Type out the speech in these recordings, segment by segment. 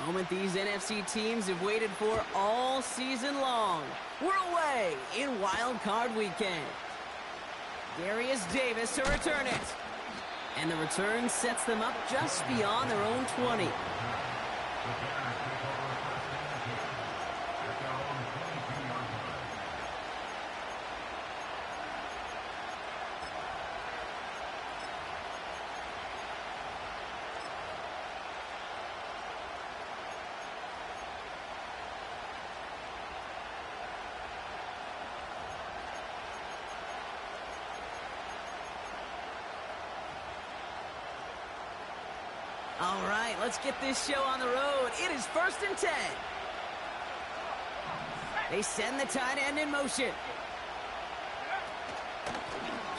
Moment these NFC teams have waited for all season long. We're away in Wild Card Weekend. Darius Davis to return it. And the return sets them up just beyond their own 20. All right, let's get this show on the road. It is 1st and 10. They send the tight end in motion.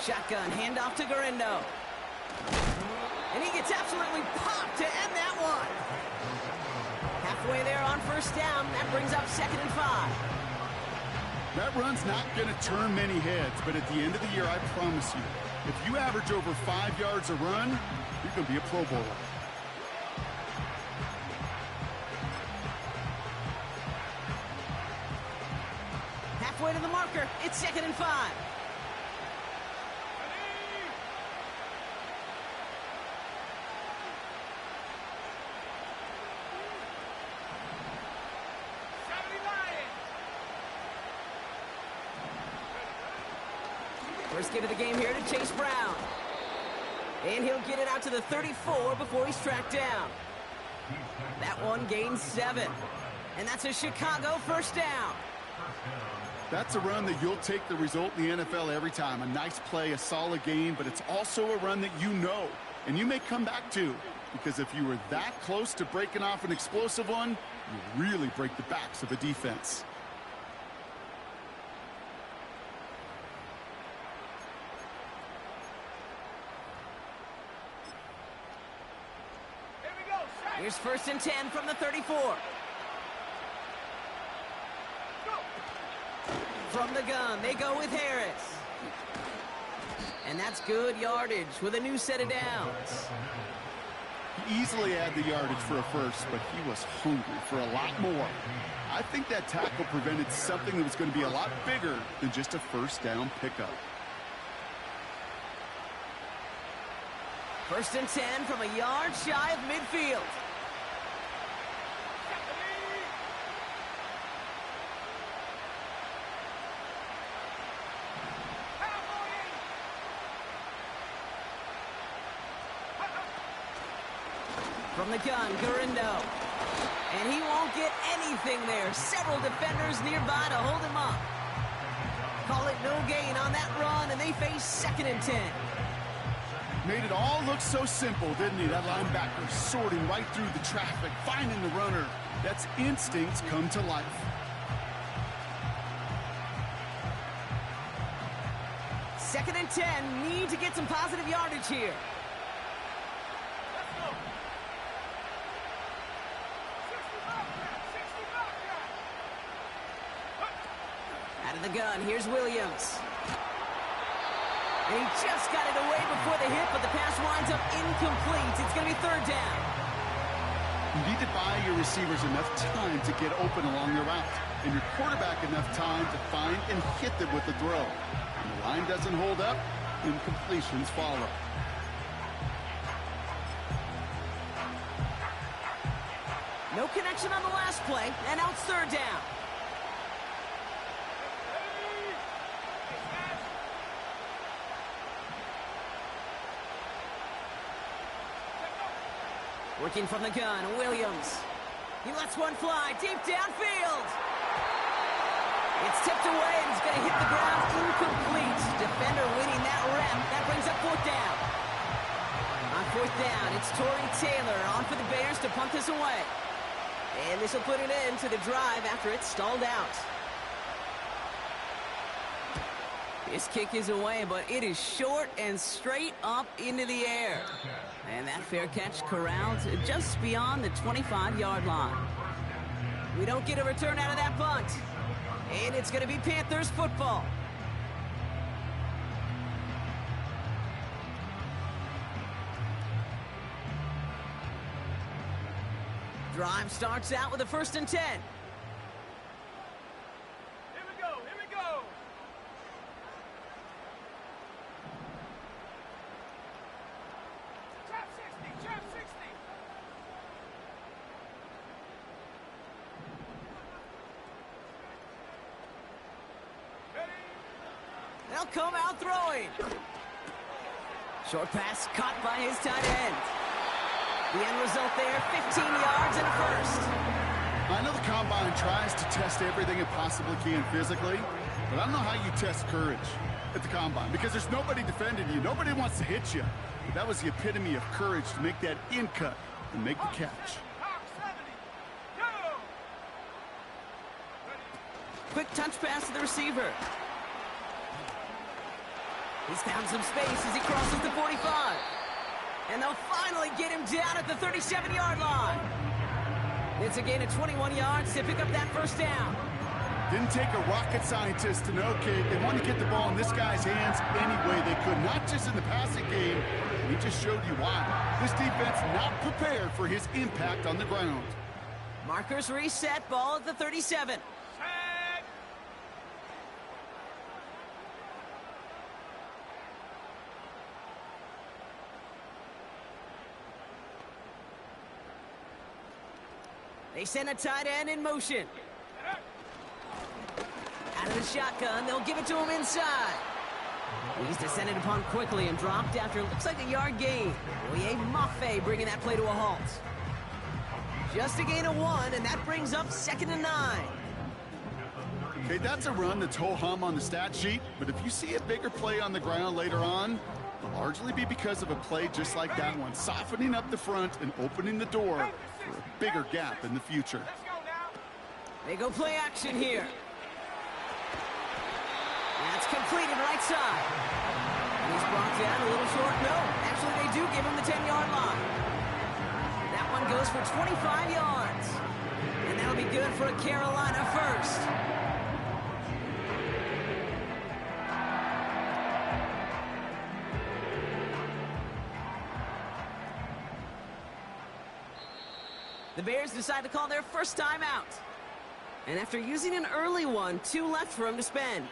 Shotgun, handoff to Garindo. And he gets absolutely popped to end that one. Halfway there on 1st down. That brings up 2nd and 5. That run's not going to turn many heads, but at the end of the year, I promise you, if you average over 5 yards a run, you're going to be a Pro Bowler. Halfway to the marker. It's 2nd and 5. First get of the game here to Chase Brown. And he'll get it out to the 34 before he's tracked down. That one gains 7. And that's a Chicago 1st down. That's a run that you'll take the result in the NFL every time. A nice play, a solid game, but it's also a run that you know, and you may come back to, because if you were that close to breaking off an explosive one, you really break the backs of a defense. Here's 1st and 10 from the 34. From the gun, they go with Harris. And that's good yardage with a new set of downs. He easily had the yardage for a first, but he was hungry for a lot more. I think that tackle prevented something that was going to be a lot bigger than just a 1st down pickup. 1st and 10 from a yard shy of midfield. From the gun, Garindo. And he won't get anything there. Several defenders nearby to hold him up. Call it no gain on that run, and they face 2nd and 10. Made it all look so simple, didn't he? That linebacker sorting right through the traffic, finding the runner. That's instincts come to life. Second and 10, need to get some positive yardage here. Out of the gun, here's Williams. And he just got it away before the hit, but the pass winds up incomplete. It's going to be 3rd down. You need to buy your receivers enough time to get open along the route, and your quarterback enough time to find and hit them with the throw. When the line doesn't hold up, incompletions follow. No connection on the last play, and now it's 3rd down. Working from the gun, Williams. He lets one fly deep downfield. It's tipped away and it's going to hit the ground incomplete. Defender winning that rep. That brings up 4th down. On 4th down, it's Torrey Taylor on for the Bears to punt this away. And this will put an end to the drive after it's stalled out. This kick is away, but it is short and straight up into the air. And that fair catch corralled just beyond the 25-yard line. We don't get a return out of that punt. And it's going to be Panthers football. Drive starts out with a 1st and 10. Here we go, here we go. Trap 60, trap 60. Ready? They'll come out throwing. Short pass caught by his tight end. The end result there, 15 yards and a 1st. I know the Combine tries to test everything it possibly can physically, but I don't know how you test courage at the Combine because there's nobody defending you. Nobody wants to hit you. But that was the epitome of courage to make that in cut and make the catch. Hawk 70, go! Quick touch pass to the receiver. He's found some space as he crosses the 45. And they'll finally get him down at the 37-yard line. It's a gain of 21 yards to pick up that 1st down. Didn't take a rocket scientist to know, okay, they want to get the ball in this guy's hands any way they could, not just in the passing game. He just showed you why. This defense not prepared for his impact on the ground. Markers reset, ball at the 37. Set. They send a tight end in motion. Out of the shotgun, they'll give it to him inside. He's descended upon quickly and dropped after it looks like a yard gain. Oye Mafe bringing that play to a halt. Just a gain of 1, and that brings up 2nd and 9. Okay, that's a run that's ho-hum on the stat sheet, but if you see a bigger play on the ground later on, it'll largely be because of a play just like that one, softening up the front and opening the door for a bigger gap in the future. Let's go now. They go play action here. That's completed right side. And he's brought down a little short. No, actually they do give him the 10-yard line. That one goes for 25 yards. And that'll be good for a Carolina 1st. The Bears decide to call their 1st time out. And after using an early one, 2 left for him to spend.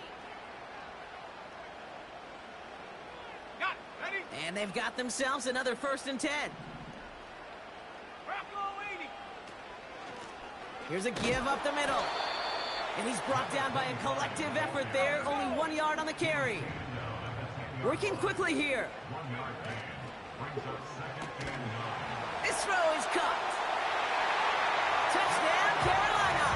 Got it, ready? And they've got themselves another 1st and 10. Bravo 80. Here's a give up the middle. And he's brought down by a collective effort there. Only 1 yard on the carry. Working quickly here. This throw is caught. Touchdown, Carolina!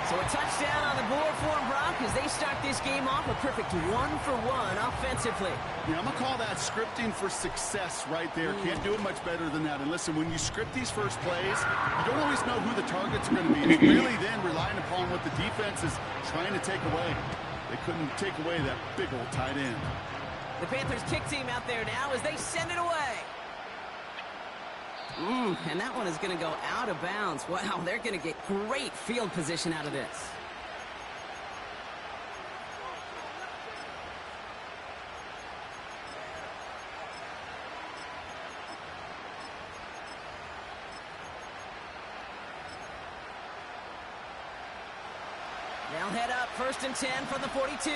So a touchdown on the board for them, Brock, as they start this game off a perfect 1-for-1 offensively. Yeah, I'm going to call that scripting for success right there. Can't do it much better than that. And listen, when you script these first plays, you don't always know who the targets are going to be. It's really then relying upon what the defense is trying to take away. They couldn't take away that big old tight end. The Panthers kick team out there now as they send it away. And that one is going to go out of bounds. Wow, they're going to get great field position out of this. They'll head up 1st and 10 from the 42.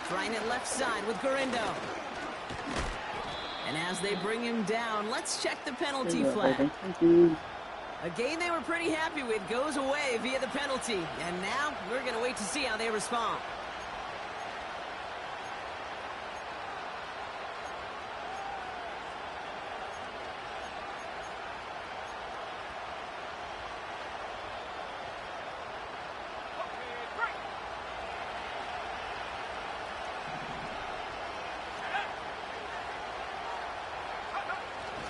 Trying it left side with Garindo. And as they bring him down, let's check the penalty flag. A game they were pretty happy with goes away via the penalty. And now we're going to wait to see how they respond.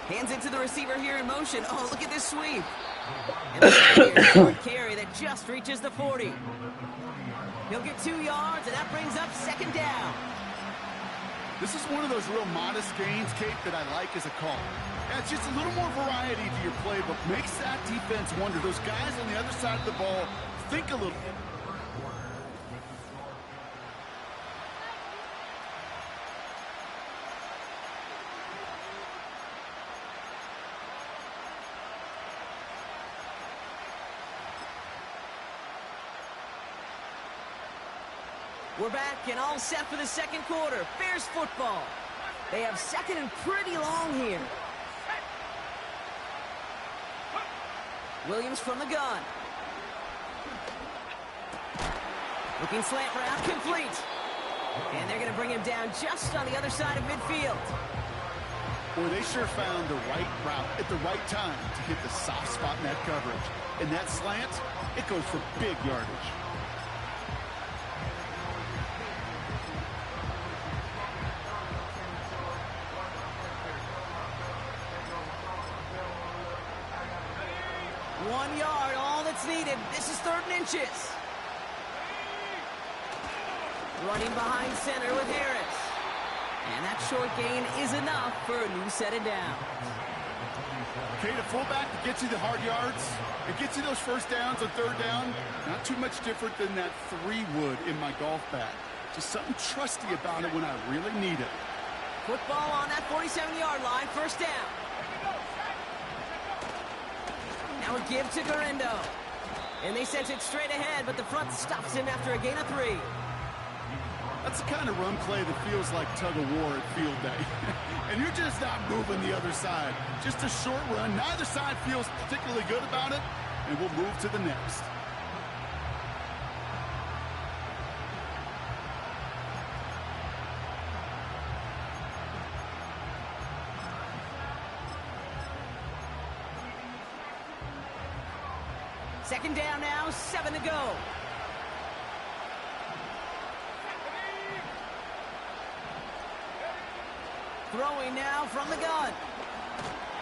Hands it to the receiver here in motion. Oh, look at this sweep. And a short carry that just reaches the 40. He'll get 2 yards, and that brings up 2nd down. This is one of those real modest gains, Kate, that I like as a call. Yeah, it's just a little more variety to your play, but makes that defense wonder. Those guys on the other side of the ball think a little. We're back and all set for the second quarter. Bears football. They have second and pretty long here. Williams from the gun. Looking slant route, complete. And they're going to bring him down just on the other side of midfield. Boy, they sure found the right route at the right time to hit the soft spot in that coverage. And that slant, it goes for big yardage. Needed. This is 3rd and inches. Running behind center with Harris. And that short gain is enough for a new set of downs. Okay, the fullback that gets you the hard yards, it gets you those first downs on 3rd down. Not too much different than that 3-wood in my golf bag. Just something trusty about it when I really need it. Football on that 47-yard line, 1st down. Now a give to Garindo. And they sent it straight ahead, but the front stops him after a gain of 3. That's the kind of run play that feels like tug-of-war at field day. And you're just not moving the other side. Just a short run. Neither side feels particularly good about it, and we'll move to the next. Second down now, 7 to go. Throwing now from the gun.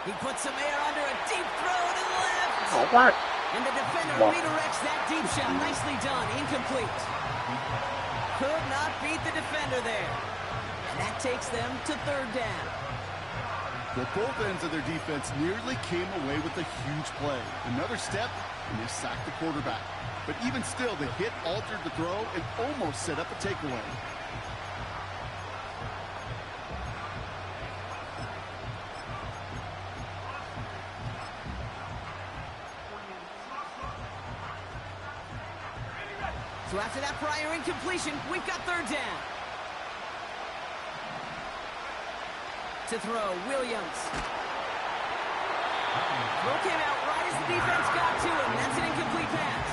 He puts some air under a deep throw to the left. Oh, what? And the defender redirects that deep shot. Nicely done. Incomplete. Could not beat the defender there. And that takes them to 3rd down. Well, both ends of their defense nearly came away with a huge play. Another step, and they sacked the quarterback. But even still, the hit altered the throw and almost set up a takeaway. So after that prior incompletion, we've got 3rd down. To throw, Williams. Throw came out right as the defense got to him. That's an incomplete pass.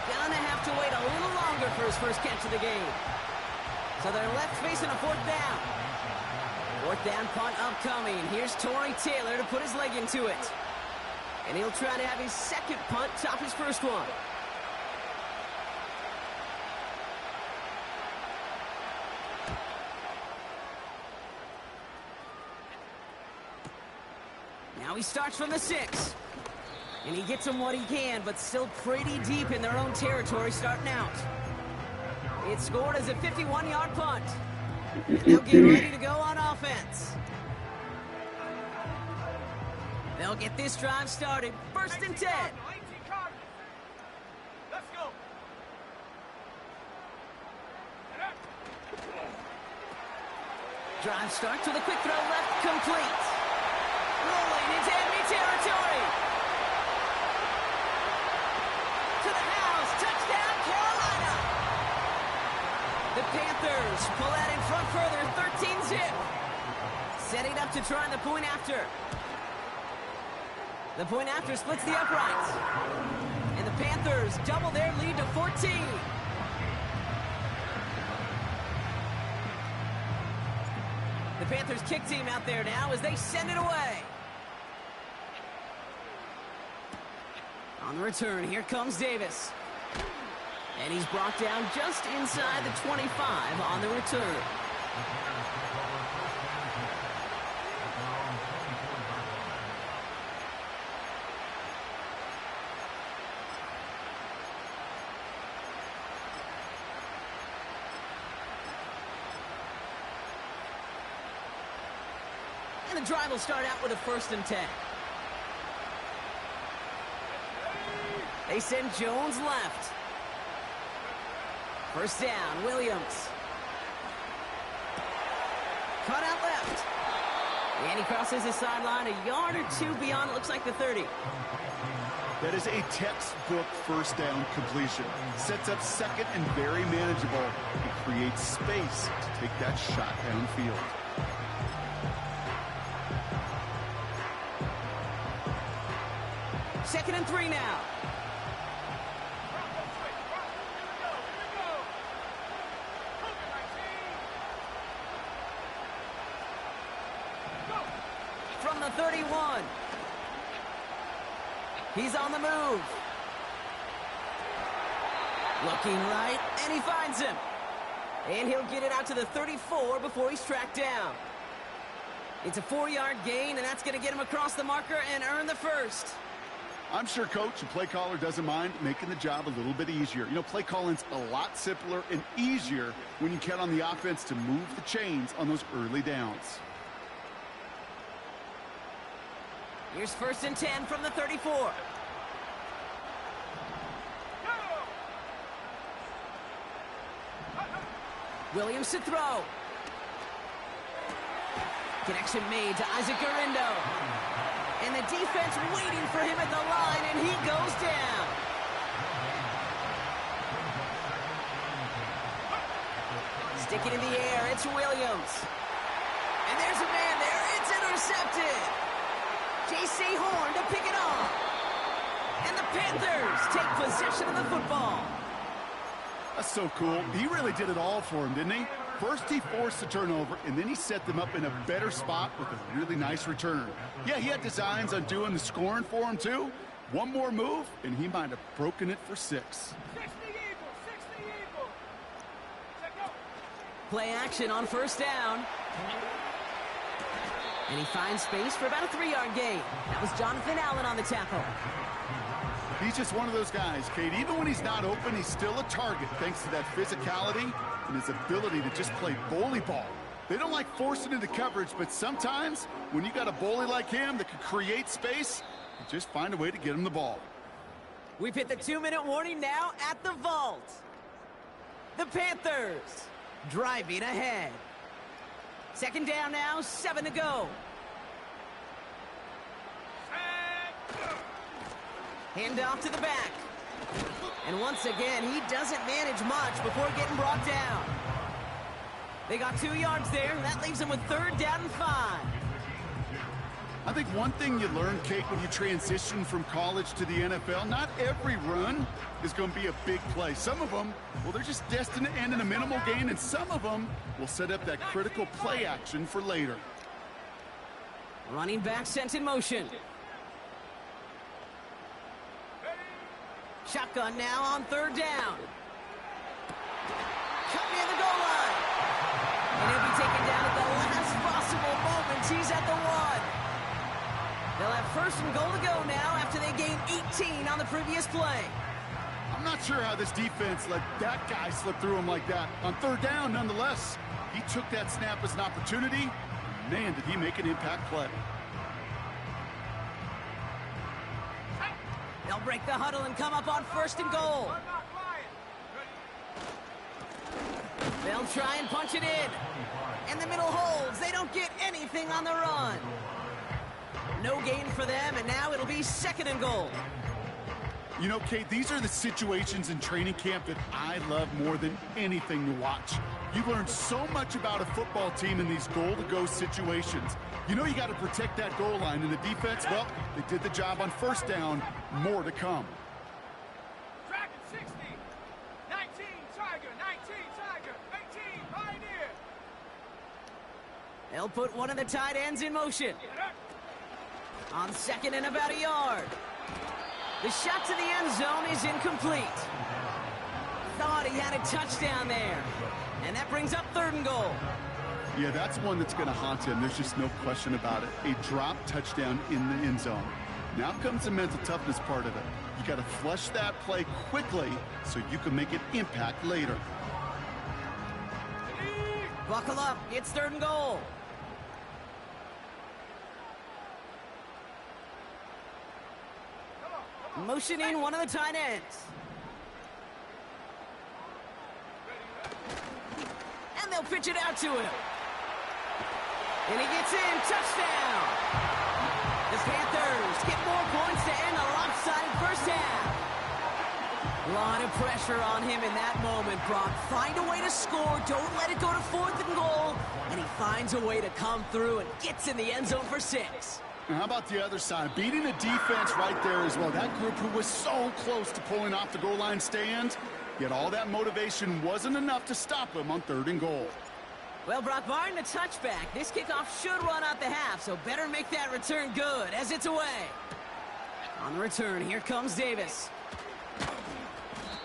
Gonna have to wait a little longer for his first catch of the game. So they're left facing a 4th down. 4th down punt upcoming. Here's Torrey Taylor to put his leg into it. And he'll try to have his second punt top his first one. Now he starts from the 6. And he gets them what he can, but still pretty deep in their own territory starting out. It's scored as a 51-yard punt. And they'll get ready to go on offense. They'll get this drive started. 1st and 10. Let's go. Drive starts with a quick throw left, complete. Rolling into enemy territory. To the house, touchdown, Carolina. The Panthers pull that in front further, 13-zip. Setting up to try the point after. The point after splits the uprights. And the Panthers double their lead to 14. The Panthers kick team out there now as they send it away. On the return, here comes Davis. And he's brought down just inside the 25 on the return. And the drive will start out with a 1st and 10. They send Jones left. 1st down, Williams. Cut out left. And he crosses the sideline a yard or 2 beyond, it looks like the 30. That is a textbook 1st down completion. Sets up 2nd and very manageable. It creates space to take that shot downfield. Second and 3 now. From the 31. He's on the move. Looking right, and he finds him. And he'll get it out to the 34 before he's tracked down. It's a 4-yard gain, and that's going to get him across the marker and earn the 1st. I'm sure coach and play caller doesn't mind making the job a little bit easier. You know, play calling's a lot simpler and easier when you count on the offense to move the chains on those early downs. Here's 1st and 10 from the 34. Williams to throw. Connection made to Isaac Garindo. And the defense waiting for him at the line, and he goes down. Stick it in the air, it's Williams. And there's a man there, it's intercepted. J.C. Horn to pick it off. And the Panthers take possession of the football. That's so cool. He really did it all for him, didn't he? First he forced the turnover, and then he set them up in a better spot with a really nice return. Yeah, he had designs on doing the scoring for him, too. One more move, and he might have broken it for 6. 60 Eagles. Check out. Play action on 1st down. And he finds space for about a 3-yard gain. That was Jonathan Allen on the tackle. He's just one of those guys, Kate. Even when he's not open, he's still a target thanks to that physicality and his ability to just play bully ball. They don't like forcing into coverage, but sometimes when you got a bully like him that can create space, you just find a way to get him the ball. We've hit the 2-minute warning now at the vault. The Panthers driving ahead. 2nd down now, 7 to go. Hand off to the back. And once again, he doesn't manage much before getting brought down. They got 2 yards there. That leaves them with 3rd down and 5. I think one thing you learn, Kate, when you transition from college to the NFL, not every run is going to be a big play. Some of them, well, they're just destined to end in a minimal gain, and some of them will set up that critical play action for later. Running back sent in motion. Shotgun now on 3rd down. Cut near the goal line. And he'll be taken down at the last possible moment. He's at the 1. They'll have 1st and goal to go now after they gain 18 on the previous play. I'm not sure how this defense let that guy slip through him like that. On 3rd down, nonetheless, he took that snap as an opportunity. Man, did he make an impact play. They'll break the huddle and come up on 1st and goal. They'll try and punch it in. And the middle holds. They don't get anything on the run. No gain for them, and now it'll be 2nd and goal. You know, Kate, these are the situations in training camp that I love more than anything to watch. You learn so much about a football team in these goal-to-go situations. You know you got to protect that goal line, and the defense, well, they did the job on 1st down. More to come. Dragon 60. 19 Tiger. 19 Tiger. 18 Pioneer. They'll put one of the tight ends in motion. On 2nd and about a yard. The shot to the end zone is incomplete. Thought he had a touchdown there. And that brings up 3rd and goal. Yeah, that's one that's going to haunt him. There's just no question about it. A drop touchdown in the end zone. Now comes the mental toughness part of it. You got to flush that play quickly so you can make an impact later. Buckle up. It's 3rd and goal. Motioning one of the tight ends. And they'll pitch it out to him. And he gets in. Touchdown. The Panthers get more points to end a lopsided first half. A lot of pressure on him in that moment, Brock. Find a way to score. Don't let it go to 4th and goal. And he finds a way to come through and gets in the end zone for 6. And how about the other side? Beating the defense right there as well. That group who was so close to pulling off the goal line stand, yet all that motivation wasn't enough to stop him on 3rd and goal. Well, Brock, barring the touchback, this kickoff should run out the half, so better make that return good as it's away. On the return, here comes Davis.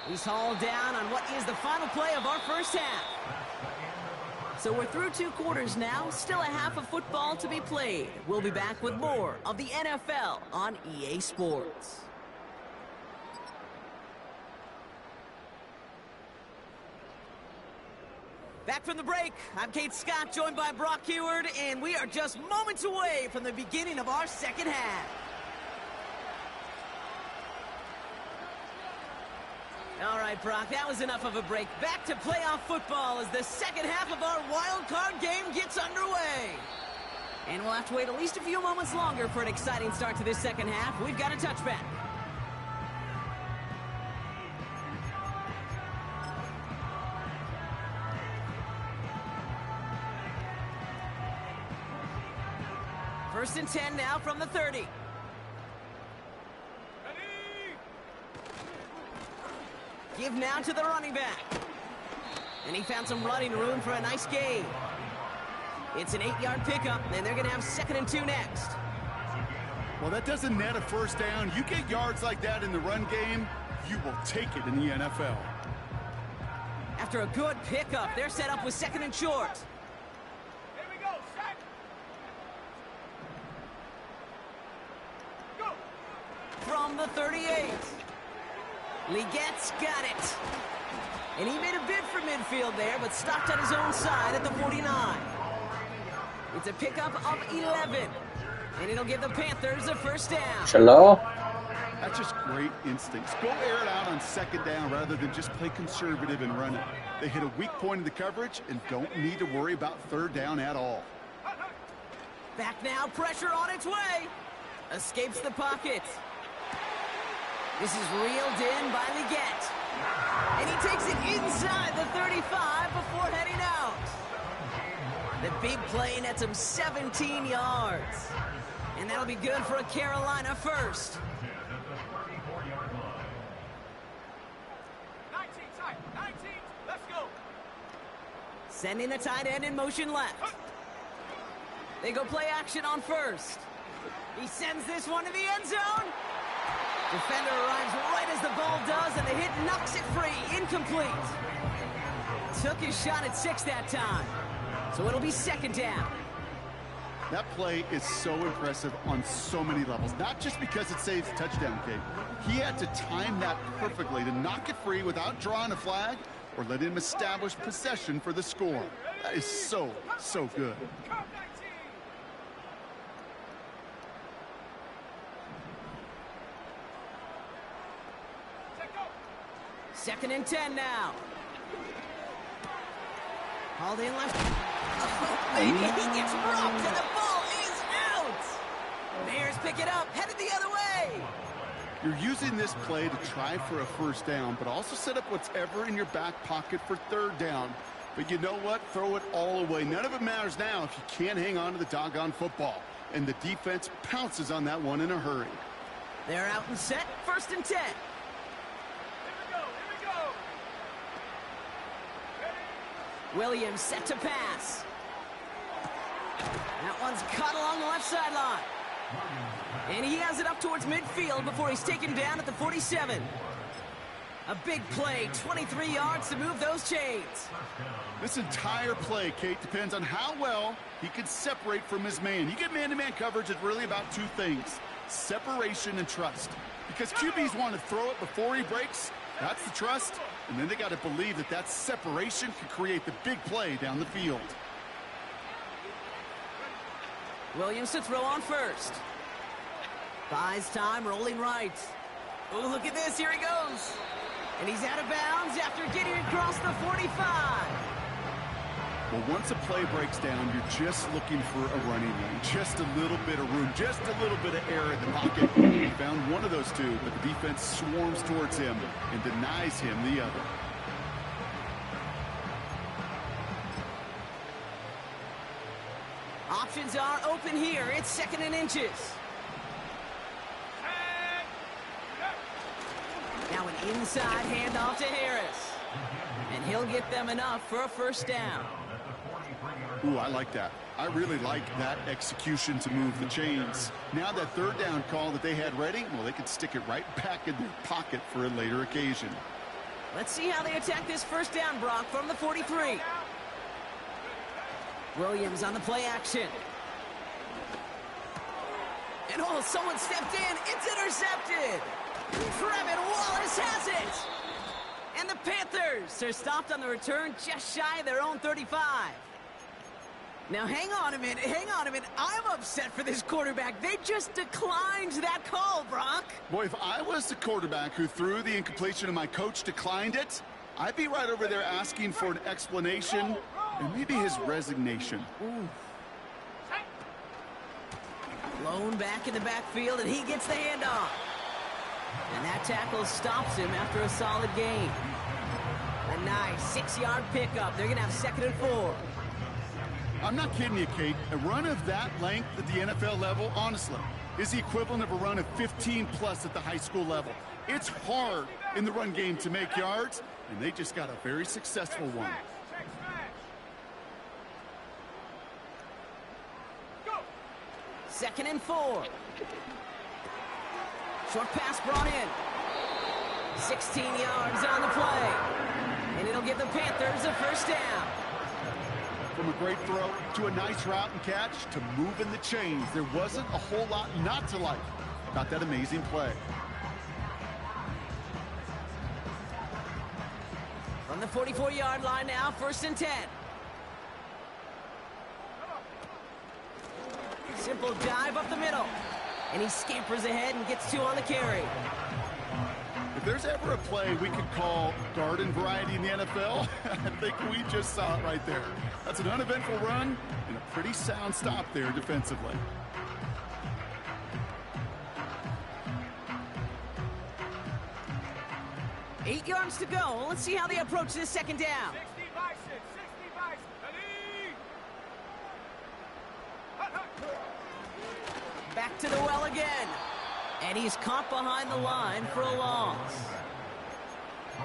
He's hauled down on what is the final play of our first half. So we're through 2 quarters now, still a half of football to be played. We'll be back with more of the NFL on EA Sports. Back from the break, I'm Kate Scott, joined by Brock Heward, and we are just moments away from the beginning of our second half. All right, Brock, that was enough of a break. Back to playoff football as the second half of our wild card game gets underway. And we'll have to wait at least a few moments longer for an exciting start to this second half. We've got a touchback. First and 10 now from the 30. Give now to the running back. And he found some running room for a nice gain. It's an 8-yard pickup, and they're going to have 2nd and 2 next. Well, that doesn't net a first down. You get yards like that in the run game, you will take it in the NFL. After a good pickup, they're set up with 2nd and short. Here we go, set. Go. From the 38. Legette's got it. And he made a bid for midfield there, but stopped on his own side at the 49. It's a pickup of 11. And it'll give the Panthers a first down. Hello? That's just great instincts. Go air it out on 2nd down rather than just play conservative and run it. They hit a weak point in the coverage and don't need to worry about 3rd down at all. Back now, pressure on its way. Escapes the pocket. This is reeled in by Legette. And he takes it inside the 35 before heading out. The big play nets him 17 yards. And that'll be good for a Carolina first. 19 tight, 19, let's go. Sending the tight end in motion left. They go play action on first. He sends this one to the end zone. Defender arrives right as the ball does, and the hit knocks it free. Incomplete. Took his shot at 6 that time. So it'll be 2nd down. That play is so impressive on so many levels. Not just because it saves a touchdown, Kate. He had to time that perfectly to knock it free without drawing a flag or let him establish possession for the score. That is so, so good. Come 19. 2nd and 10 now. Hauled in left. Oh, baby, he gets rocked and the ball is out. Bears pick it up, headed the other way. You're using this play to try for a first down, but also set up what's ever in your back pocket for 3rd down. But you know what? Throw it all away. None of it matters now if you can't hang on to the doggone football. And the defense pounces on that one in a hurry. They're out and set. 1st and 10. Williams set to pass. That one's caught along the left sideline. And he has it up towards midfield before he's taken down at the 47. A big play, 23 yards to move those chains. This entire play, Kate, depends on how well he can separate from his man. You get man-to-man coverage, it's really about 2 things: separation and trust. Because QBs want to throw it before he breaks. That's the trust. And then they got to believe that that separation can create the big play down the field. Williams to throw on first. Buys time, rolling right. Oh, look at this. Here he goes. And he's out of bounds after getting across the 45. Well, once a play breaks down, you're just looking for a running lane. Just a little bit of room, just a little bit of air in the pocket. He found one of those two, but the defense swarms towards him and denies him the other. Options are open here. It's 2nd and inches. Now an inside handoff to Harris. And he'll get them enough for a first down. Ooh, I like that. I really like that execution to move the chains. Now that 3rd down call that they had ready, well, they could stick it right back in their pocket for a later occasion. Let's see how they attack this first down, Brock, from the 43. Williams on the play action. And oh, someone stepped in. It's intercepted. Trevin Wallace has it. And the Panthers are stopped on the return just shy of their own 35. Now, hang on a minute. I'm upset for this quarterback. They just declined that call, Brock. Boy, if I was the quarterback who threw the incompletion and my coach declined it, I'd be right over there asking for an explanation and maybe his resignation. Ooh. Blown back in the backfield, and he gets the handoff. And that tackle stops him after a solid gain. A nice 6-yard pickup. They're going to have 2nd and 4. I'm not kidding you, Kate. A run of that length at the NFL level, honestly, is the equivalent of a run of 15-plus at the high school level. It's hard in the run game to make yards, and they just got a very successful one. 2nd and 4. Short pass brought in. 16 yards on the play. And it'll give the Panthers a first down. From a great throw to a nice route and catch to moving the chains, there wasn't a whole lot not to like about that amazing play. From the 44-yard line now, 1st and 10. Simple dive up the middle. And he scampers ahead and gets 2 on the carry. If there's ever a play we could call garden variety in the NFL, I think we just saw it right there. That's an uneventful run and a pretty sound stop there defensively. Eight yards to go. Let's see how they approach this 2nd down. 60 Bison, 60 Bison. Back to the well again. And he's caught behind the line for a loss.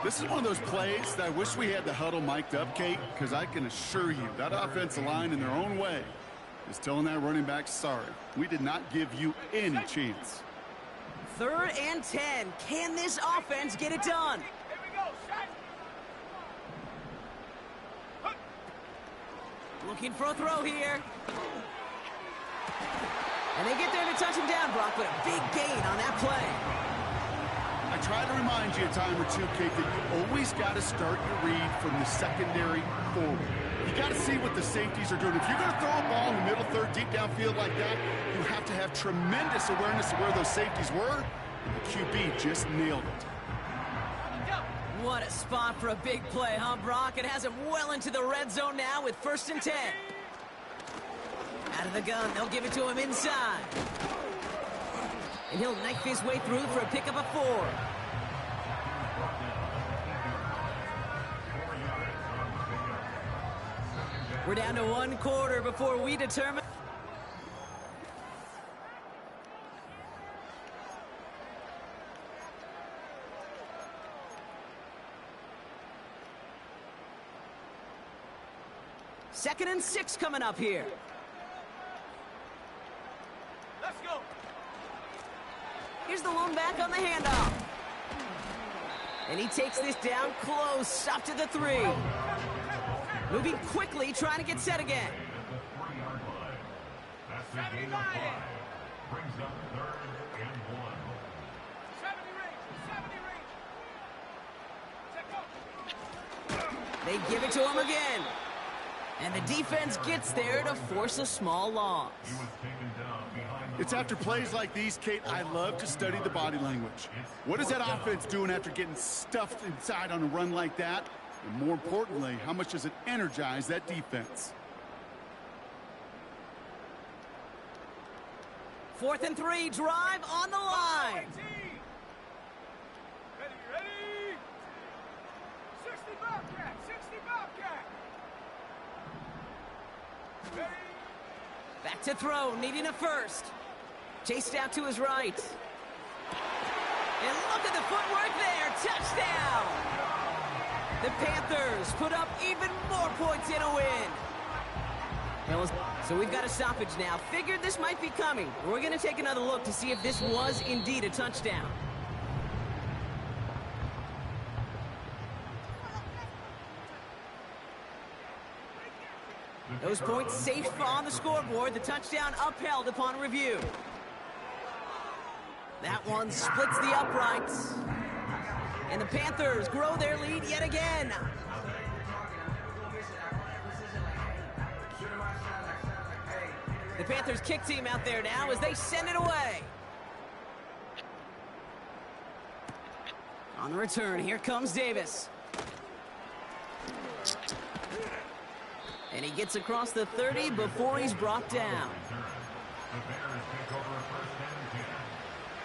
This is one of those plays that I wish we had the huddle mic'd up, Kate, because I can assure you that offensive line in their own way is telling that running back, sorry, we did not give you any chance. 3rd and 10. Can this offense get it done? Here we go, set. Looking for a throw here. And they get there to touch him down, Brock, but a big gain on that play. I try to remind you a time or two, Kate, that you always got to start your read from the secondary forward. You got to see what the safeties are doing. If you're going to throw a ball in the middle third, deep downfield like that, you have to have tremendous awareness of where those safeties were, and the QB just nailed it. What a spot for a big play, huh, Brock? It has him well into the red zone now with 1st and 10. Out of the gun, they'll give it to him inside. And he'll knife his way through for a pickup of 4. We're down to 1 quarter before we determine. Second and 6 coming up here. Let's go. Here's the lone back on the handoff. And he takes this down close, up to the 3. Moving quickly, trying to get set again. 70 line. Brings up 3rd and 1. 70 range. Check out. They give it to him again. And the defense gets there to force a small loss. He was taken down behind the It's after plays like these, Kate, I love to study the body language. What is that offense doing after getting stuffed inside on a run like that? And more importantly, how much does it energize that defense? 4th and 3, drive on the line. Ready. 60 Bobcat, 60 Bobcat. Ready. Back to throw, needing a first. Chased out to his right. And look at the footwork there, touchdown! The Panthers put up even more points in a win. So we've got a stoppage now. Figured this might be coming. We're going to take another look to see if this was indeed a touchdown. Those points safe on the scoreboard. The touchdown upheld upon review. That one splits the uprights. And the Panthers grow their lead yet again. The Panthers kick team out there now as they send it away. On the return, here comes Davis. And he gets across the 30 before he's brought down. The Bears take over first and 10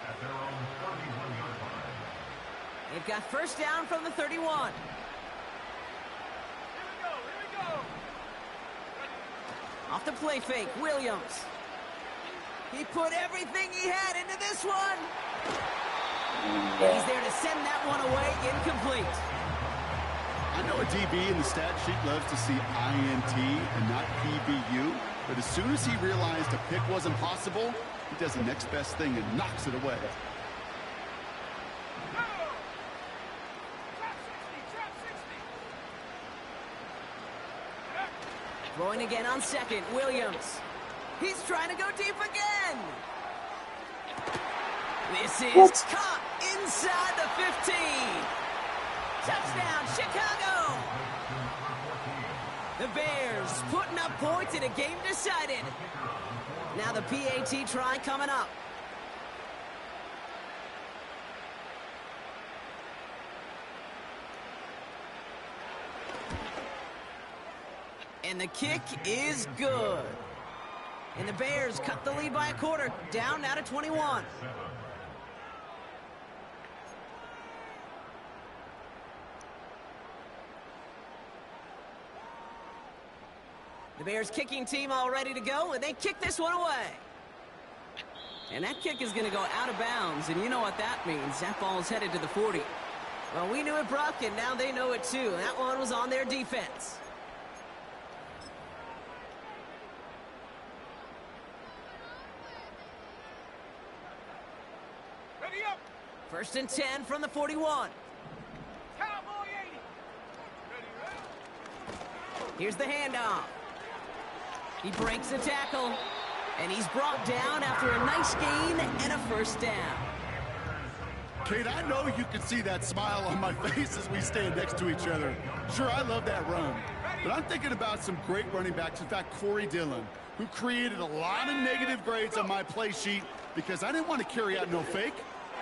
at their own 31-yard line. They've got first down from the 31. Here we go. Off the play fake, Williams. He put everything he had into this one. And he's there to send that one away, incomplete. I know a DB in the stat sheet loves to see INT and not PBU, but as soon as he realized a pick wasn't possible, he does the next best thing and knocks it away. Throwing again on second, Williams. He's trying to go deep again. This is caught inside the 15. Touchdown, Chicago! The Bears putting up points in a game decided. Now the PAT try coming up. And the kick is good. And the Bears cut the lead by a quarter, down now to 21. The Bears kicking team all ready to go, and they kick this one away. And that kick is going to go out of bounds, and you know what that means. That ball's headed to the 40. Well, we knew it, Brock, and now they know it too. That one was on their defense. Ready up. First and 10 from the 41. Cowboy 80. Ready. Here's the handoff. He breaks the tackle, and he's brought down after a nice gain and a first down. Kate, I know you can see that smile on my face as we stand next to each other. Sure, I love that run, but I'm thinking about some great running backs. In fact, Corey Dillon, who created a lot of negative grades on my play sheet because I didn't want to carry out no fake.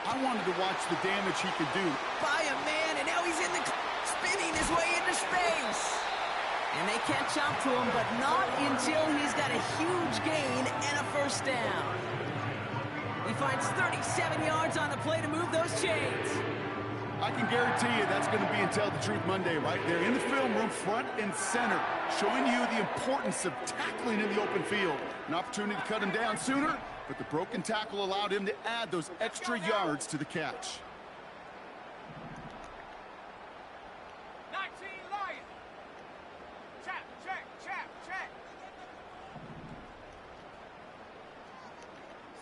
I wanted to watch the damage he could do. By a man, and now he's in the spinning his way into space. And they catch up to him, but not until he's got a huge gain and a first down. He finds 37 yards on the play to move those chains. I can guarantee you that's going to be in Tell the Truth Monday right there in the film room, front and center, showing you the importance of tackling in the open field. An opportunity to cut him down sooner, but the broken tackle allowed him to add those extra yards to the catch. 19 Lions. Check.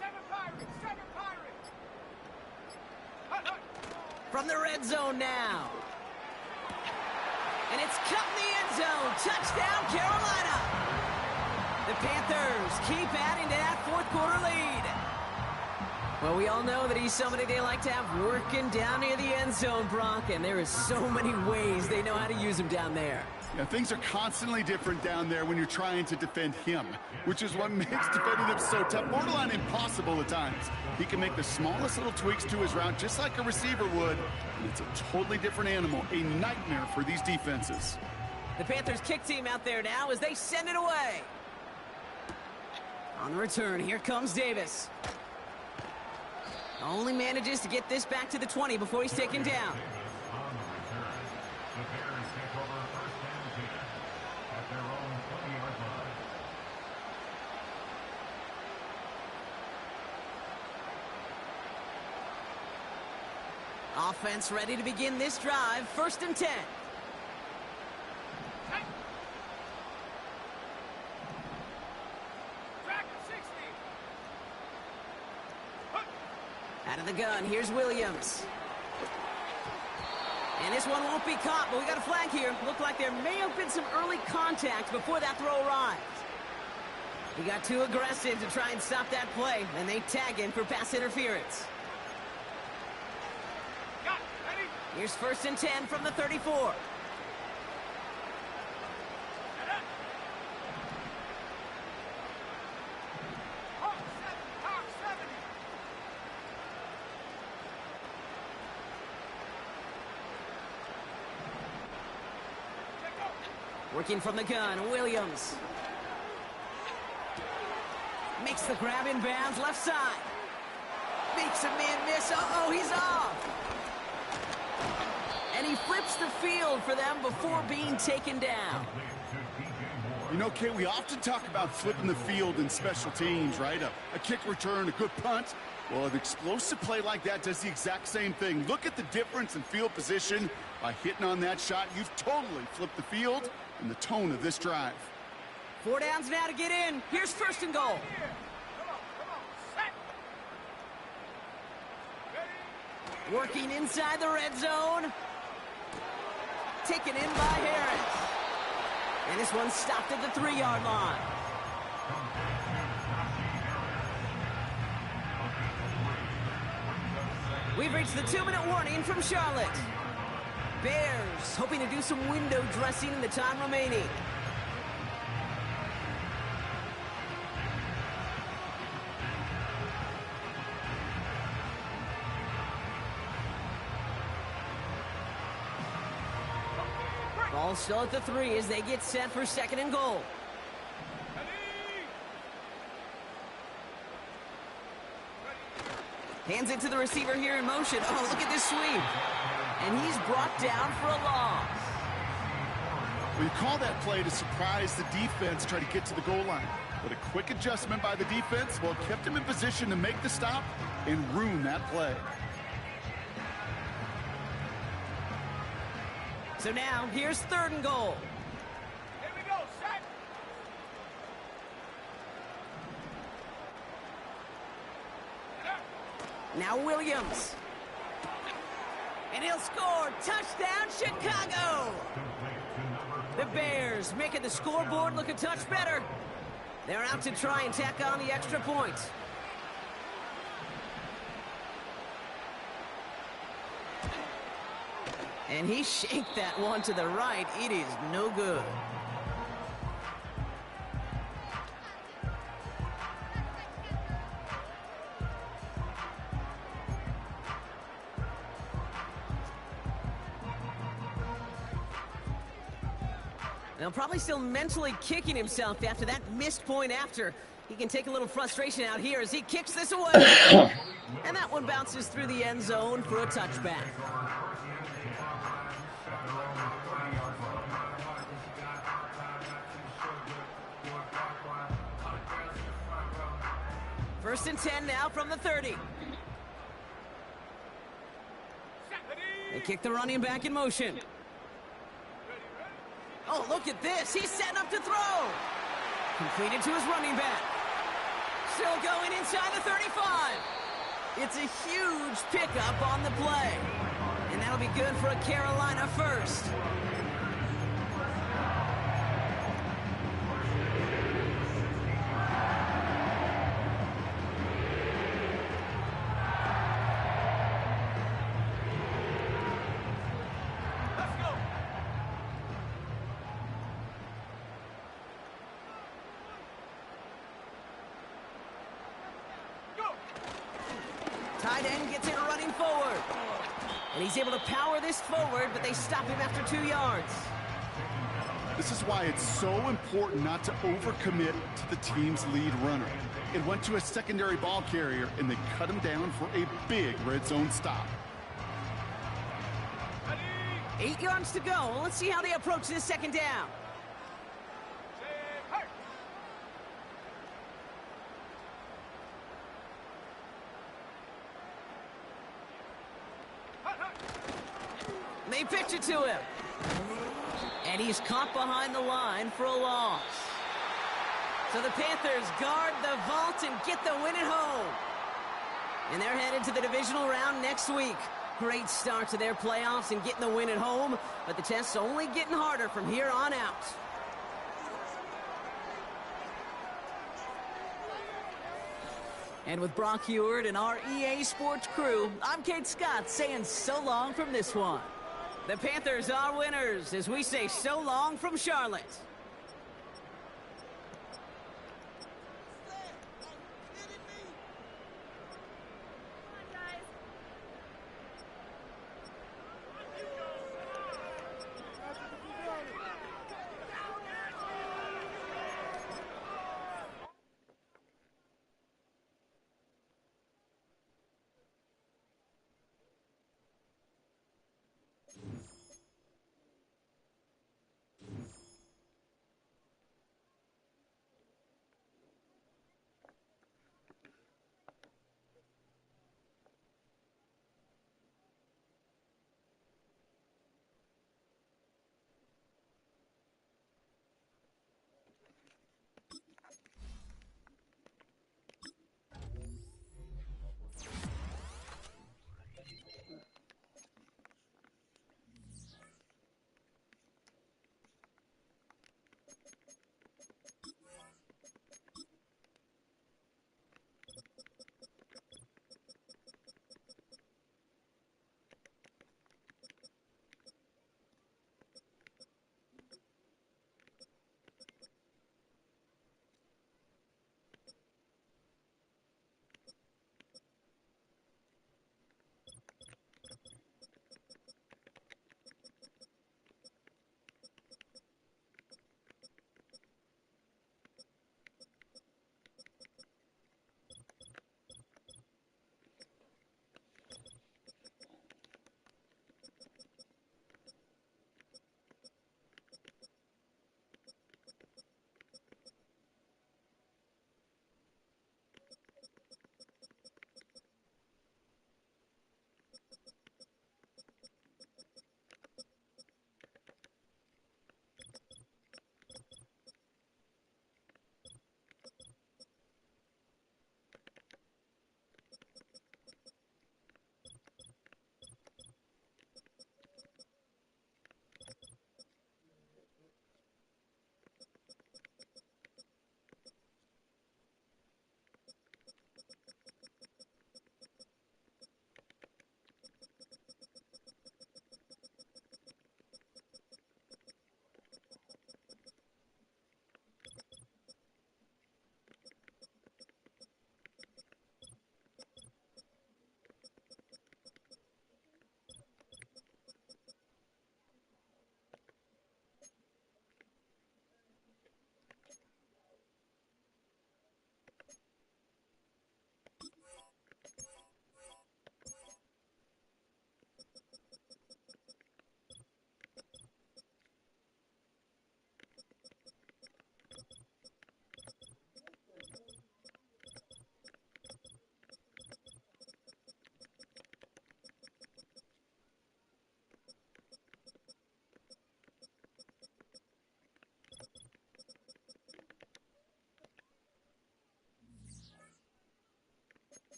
7 Pirates. Hut. From the red zone now. And it's cut in the end zone. Touchdown, Carolina. The Panthers keep adding to that fourth quarter lead. Well, we all know that he's somebody they like to have working down near the end zone, Brock, and there is so many ways they know how to use him down there. Yeah, things are constantly different down there when you're trying to defend him, which is what makes defending him so tough, borderline impossible at times. He can make the smallest little tweaks to his route just like a receiver would, and it's a totally different animal, a nightmare for these defenses. The Panthers kick team out there now as they send it away. On the return, here comes Davis. Only manages to get this back to the 20 before he's taken down. On the return, the Bears take over first and 10 at their own 20-yard line. Offense ready to begin this drive. First and 10. Out of the gun, here's Williams. And this one won't be caught, but we got a flag here. Looked like there may have been some early contact before that throw arrived. He got too aggressive to try and stop that play, and they tag him for pass interference. Here's first and 10 from the 34. Working from the gun, Williams. Makes the grab in bounds, left side. Makes a man miss. Uh-oh, he's off. And he flips the field for them before being taken down. You know, Kate, we often talk about flipping the field in special teams, right? A kick return, a good punt. Well, an explosive play like that does the exact same thing. Look at the difference in field position. By hitting on that shot, you've totally flipped the field and the tone of this drive. 4 downs now to get in. Here's first and goal. Working inside the red zone. Taken in by Harris. And this one stopped at the 3-yard line. We've reached the 2-minute warning from Charlotte. Bears hoping to do some window dressing in the time remaining. Ball still at the 3 as they get set for second and goal. Hands it to the receiver here in motion. Oh, look at this sweep. And he's brought down for a loss. Well, you call that play to surprise the defense, try to get to the goal line. But a quick adjustment by the defense, well, kept him in position to make the stop and ruin that play. So now, here's third and goal. Here we go, set. Now Williams. And he'll score. Touchdown, Chicago. The Bears making the scoreboard look a touch better. They're out to try and tack on the extra point. And he shanked that one to the right. It is no good. Now, probably still mentally kicking himself after that missed point after. He can take a little frustration out here as he kicks this away. And that one bounces through the end zone for a touchback. First and 10 now from the 30. They kick the running back in motion. Oh, look at this. He's setting up to throw. Completed to his running back. Still going inside the 35. It's a huge pickup on the play. And that'll be good for a Carolina first. tight end gets it running forward. And he's able to power this forward, but they stop him after 2 yards. This is why it's so important not to overcommit to the team's lead runner. It went to a secondary ball carrier, and they cut him down for a big red zone stop. 8 yards to go. Let's see how they approach this second down. They pitch it to him. And he's caught behind the line for a loss. So the Panthers guard the vault and get the win at home. And they're headed to the divisional round next week. Great start to their playoffs and getting the win at home, but the test's only getting harder from here on out. And with Brock Heward and our EA Sports crew, I'm Kate Scott saying so long from this one. The Panthers are winners as we say so long from Charlotte.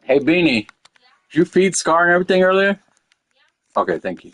Hey, Beanie, did you feed Scar and everything earlier? Okay, thank you.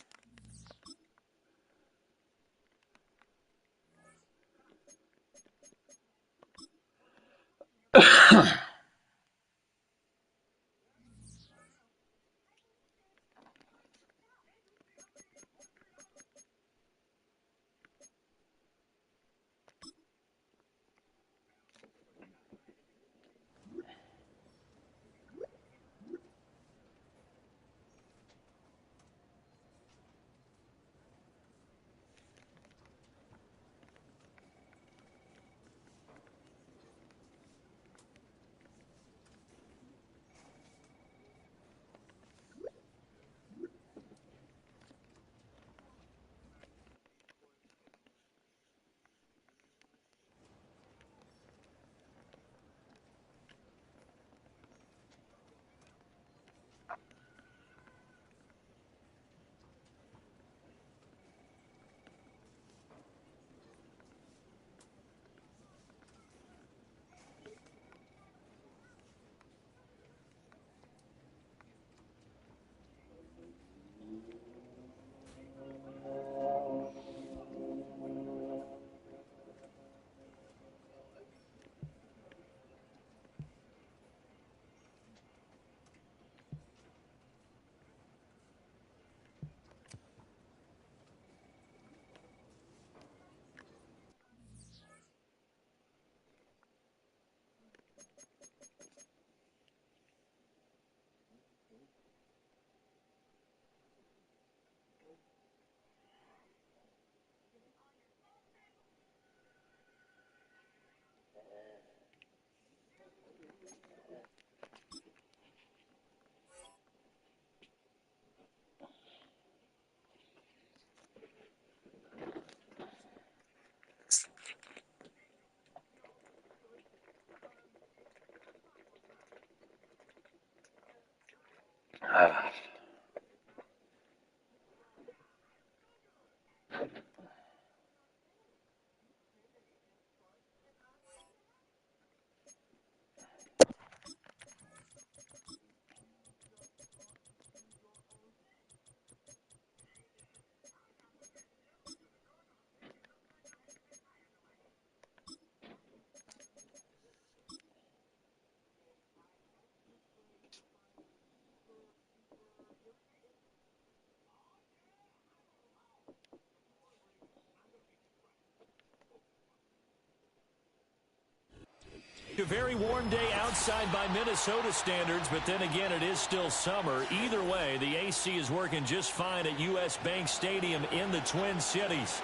A very warm day outside by Minnesota standards, but then again, it is still summer. Either way, the AC is working just fine at U.S. Bank Stadium in the Twin Cities.